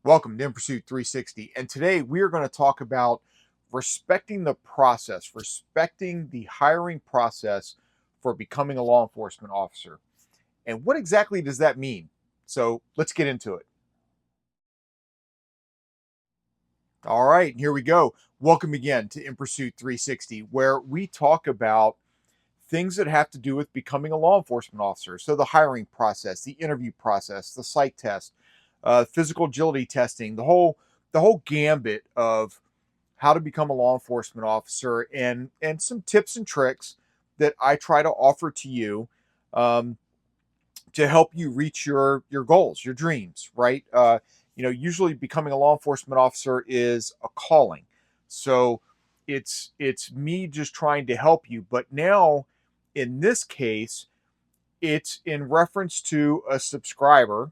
Welcome to In Pursuit 360. And today we are going to talk about respecting the process, respecting the hiring process for becoming a law enforcement officer. And what exactly does that mean? So let's get into it. All right, here we go. Welcome again to In Pursuit 360, where we talk about things that have to do with becoming a law enforcement officer. So the hiring process, the interview process, the psych test, physical agility testing, the whole gambit of how to become a law enforcement officer, and some tips and tricks that I try to offer to you um, to help you reach your goals, your dreams. Right? Usually becoming a law enforcement officer is a calling, so it's me just trying to help you. But now, in this case, it's in reference to a subscriber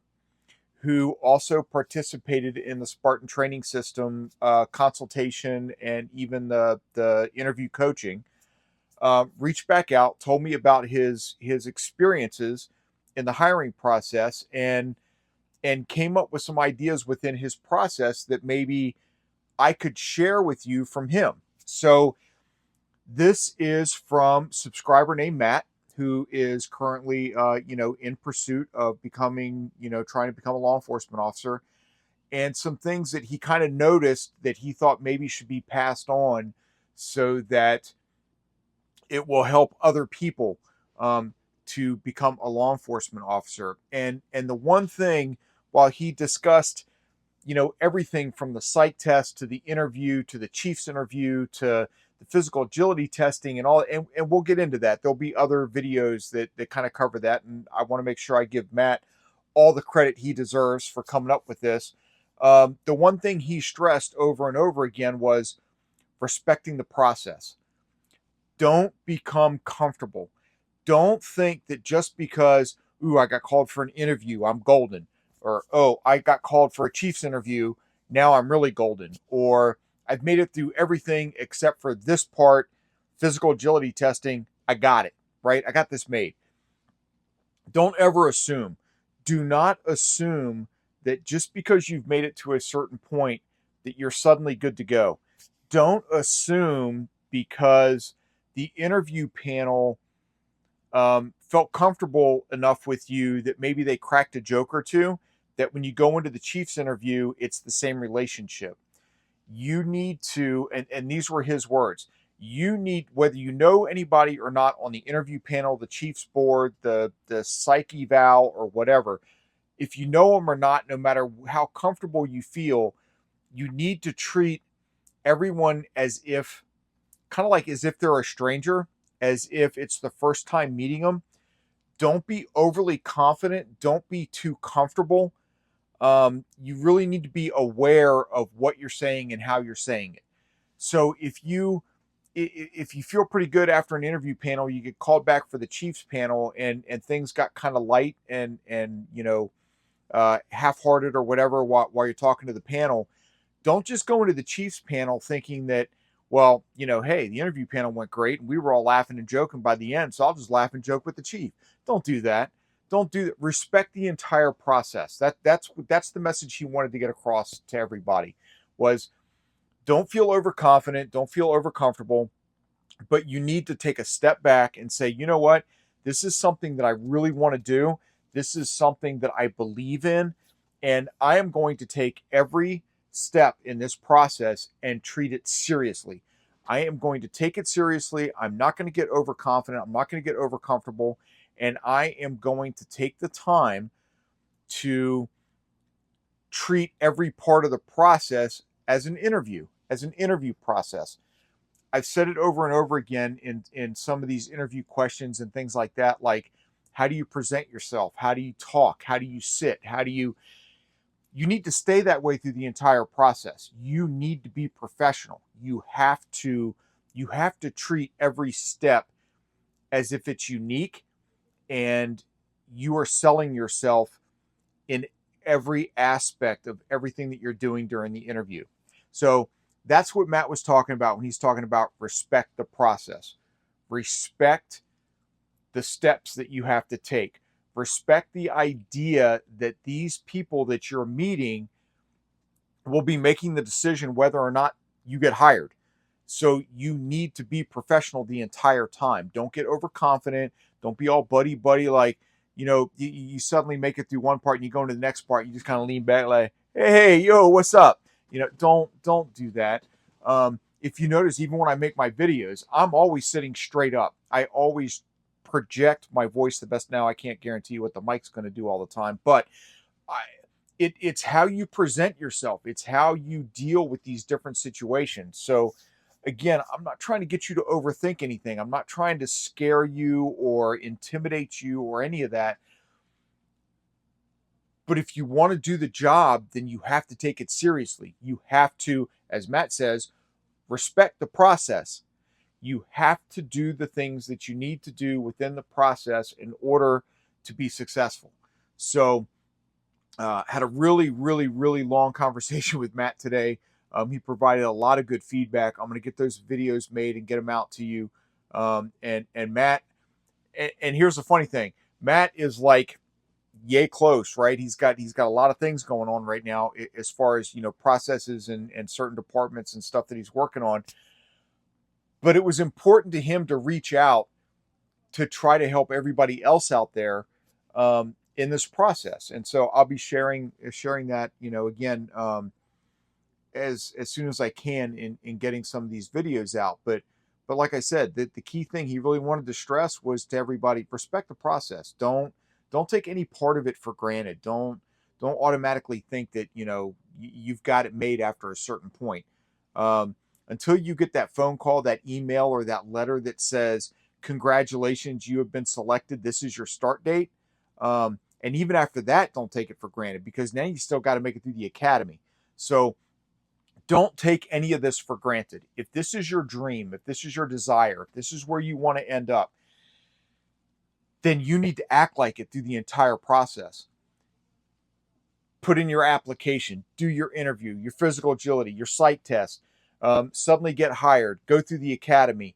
who also participated in the Spartan training system consultation and even the interview coaching. Reached back out, told me about his experiences in the hiring process, and came up with some ideas within his process that maybe I could share with you from him. So this is from subscriber named Matt, who is currently, in pursuit of becoming, trying to become a law enforcement officer, and some things that he kind of noticed that he thought maybe should be passed on so that it will help other people to become a law enforcement officer. And the one thing, while he discussed, everything from the psych test to the interview to the chief's interview to the physical agility testing and all, and we'll get into that. There'll be other videos that kind of cover that, and I want to make sure I give Matt all the credit he deserves for coming up with this. The one thing he stressed over and over again was respecting the process. Don't become comfortable. Don't think that just because, ooh, I got called for an interview, I'm golden. Or, oh, I got called for a Chiefs interview, now I'm really golden. Or, I've made it through everything except for this part, physical agility testing, I got it, right? I got this made. Don't ever assume. Do not assume that just because you've made it to a certain point that you're suddenly good to go. Don't assume because the interview panel felt comfortable enough with you that maybe they cracked a joke or two, that when you go into the Chiefs interview, it's the same relationship. You need to, and these were his words, you need, whether you know anybody or not on the interview panel, the Chiefs board, the psych eval, or whatever, if you know them or not, no matter how comfortable you feel, you need to treat everyone as if, kind of like as if they're a stranger, as if it's the first time meeting them. Don't be overly confident. Don't be too comfortable. You really need to be aware of what you're saying and how you're saying it. So if you feel pretty good after an interview panel, you get called back for the Chiefs panel, and things got kind of light and half-hearted or whatever while you're talking to the panel. Don't just go into the Chiefs panel thinking that, well, hey, the interview panel went great and we were all laughing and joking by the end, so I'll just laugh and joke with the chief. Don't do that. Don't do that. Respect the entire process. That's the message he wanted to get across to everybody. Was, don't feel overconfident, don't feel overcomfortable, but you need to take a step back and say, you know what? This is something that I really want to do. This is something that I believe in, and I am going to take every step in this process and treat it seriously. I am going to take it seriously. I'm not going to get overconfident. I'm not going to get overcomfortable. And I am going to take the time to treat every part of the process as an interview process. I've said it over and over again in some of these interview questions and things like that, like, how do you present yourself? How do you talk? How do you sit? You need to stay that way through the entire process. You need to be professional. You have to treat every step as if it's unique, and you are selling yourself in every aspect of everything that you're doing during the interview. So that's what Matt was talking about when he's talking about respect the process. Respect the steps that you have to take. Respect the idea that these people that you're meeting will be making the decision whether or not you get hired. So you need to be professional the entire time. Don't get overconfident. Don't be all buddy buddy like, you suddenly make it through one part and you go into the next part. You just kind of lean back like, hey, yo, what's up? Don't do that. If you notice, even when I make my videos, I'm always sitting straight up. I always project my voice the best. Now I can't guarantee you what the mic's going to do all the time, but I, it's how you present yourself. It's how you deal with these different situations. So again, I'm not trying to get you to overthink anything. I'm not trying to scare you or intimidate you or any of that. But if you want to do the job, then you have to take it seriously. You have to, as Matt says, respect the process. You have to do the things that you need to do within the process in order to be successful. So, had a really, really, really long conversation with Matt today. He provided a lot of good feedback. I'm going to get those videos made and get them out to you. And Matt, and here's the funny thing: Matt is like yay close, right? He's got a lot of things going on right now as far as processes and certain departments and stuff that he's working on. But it was important to him to reach out to try to help everybody else out there in this process. And so I'll be sharing that, again, as soon as I can in getting some of these videos out. But like I said, the key thing he really wanted to stress was to everybody: respect the process. Don't take any part of it for granted. Don't automatically think that you've got it made after a certain point. Until you get that phone call, that email, or that letter that says, congratulations, you have been selected, this is your start date. And even after that, don't take it for granted, because now you still got to make it through the academy. So don't take any of this for granted. If this is your dream, if this is your desire, if this is where you want to end up, then you need to act like it through the entire process. Put in your application, do your interview, your physical agility, your psych test, suddenly get hired, go through the academy,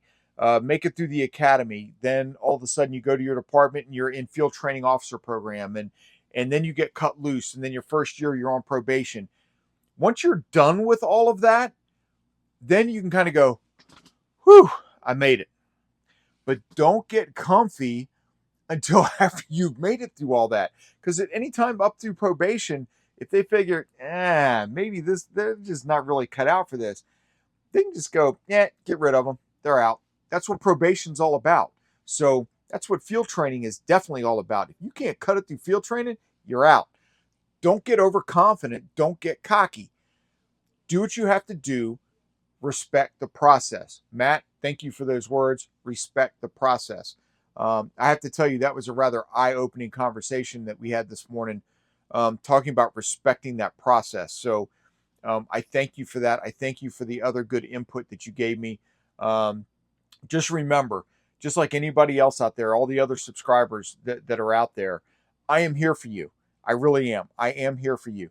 make it through the academy. Then all of a sudden you go to your department and you're in field training officer program, and then you get cut loose, and then your first year you're on probation. Once you're done with all of that, then you can kind of go, whew, I made it. But don't get comfy until after you've made it through all that. Because at any time up through probation, if they figure, maybe they're just not really cut out for this, they can just go, get rid of them. They're out. That's what probation's all about. So that's what field training is definitely all about. If you can't cut it through field training, you're out. Don't get overconfident. Don't get cocky. Do what you have to do. Respect the process. Matt, thank you for those words. Respect the process. I have to tell you, that was a rather eye-opening conversation that we had this morning, talking about respecting that process. So I thank you for that. I thank you for the other good input that you gave me. Just remember, just like anybody else out there, all the other subscribers that are out there, I am here for you. I really am. I am here for you.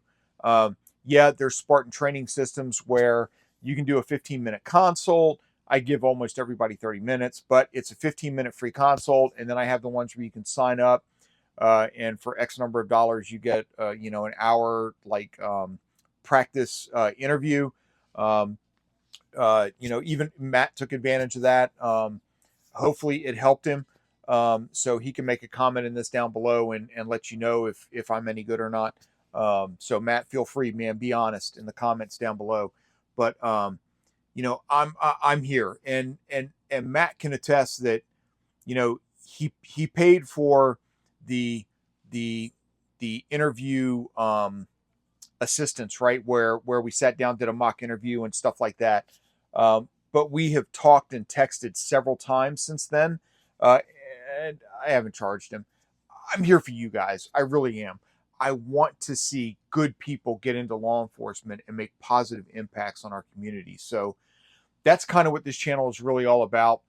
Yeah, there's Spartan training systems where you can do a 15-minute consult. I give almost everybody 30 minutes, but it's a 15-minute free consult. And then I have the ones where you can sign up, and for X number of dollars, you get, an hour practice interview. Even Matt took advantage of that. Hopefully it helped him. So he can make a comment in this down below and let you know if I'm any good or not. So Matt, feel free, man, be honest in the comments down below. But I'm here, and Matt can attest that he paid for the interview assistance, right, where we sat down, did a mock interview and stuff like that. But we have talked and texted several times since then, and I haven't charged him. I'm here for you guys. I really am. I want to see good people get into law enforcement and make positive impacts on our community. So that's kind of what this channel is really all about.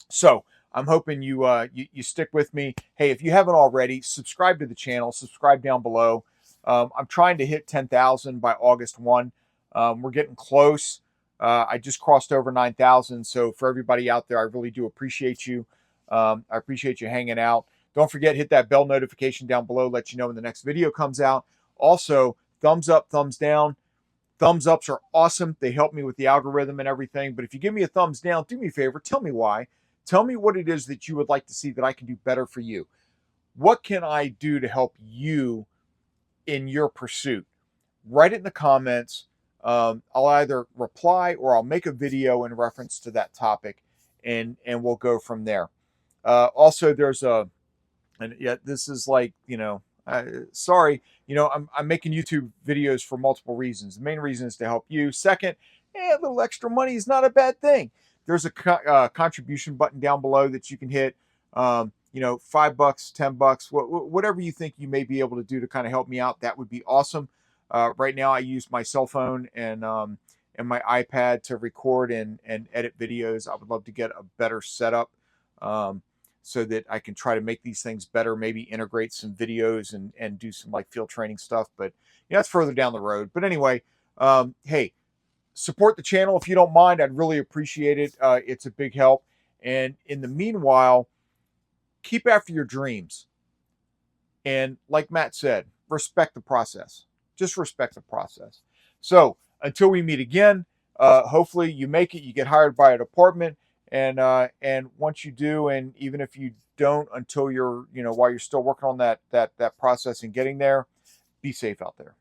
So I'm hoping you stick with me. Hey, if you haven't already, subscribe to the channel, subscribe down below. I'm trying to hit 10,000 by August 1. We're getting close. I just crossed over 9,000. So for everybody out there, I really do appreciate you. I appreciate you hanging out. Don't forget, hit that bell notification down below, let you know when the next video comes out. Also, thumbs up, thumbs down. Thumbs ups are awesome. They help me with the algorithm and everything. But if you give me a thumbs down, do me a favor, tell me why. Tell me what it is that you would like to see that I can do better for you. What can I do to help you in your pursuit? Write it in the comments. I'll either reply or I'll make a video in reference to that topic, and we'll go from there. Also, there's and yeah, this is like, sorry, I'm making YouTube videos for multiple reasons. The main reason is to help you. Second, a little extra money is not a bad thing. There's a contribution button down below that you can hit. $5, $10, whatever you think you may be able to do to kind of help me out, that would be awesome. Right now, I use my cell phone and my iPad to record and edit videos. I would love to get a better setup so that I can try to make these things better, maybe integrate some videos and do some like field training stuff. But that's further down the road. But anyway, hey, support the channel if you don't mind. I'd really appreciate it. It's a big help. And in the meanwhile, keep after your dreams. And like Matt said, respect the process. Just respect the process. So until we meet again, hopefully you make it, you get hired by a department. And once you do, and even if you don't until you're, while you're still working on that process and getting there, be safe out there.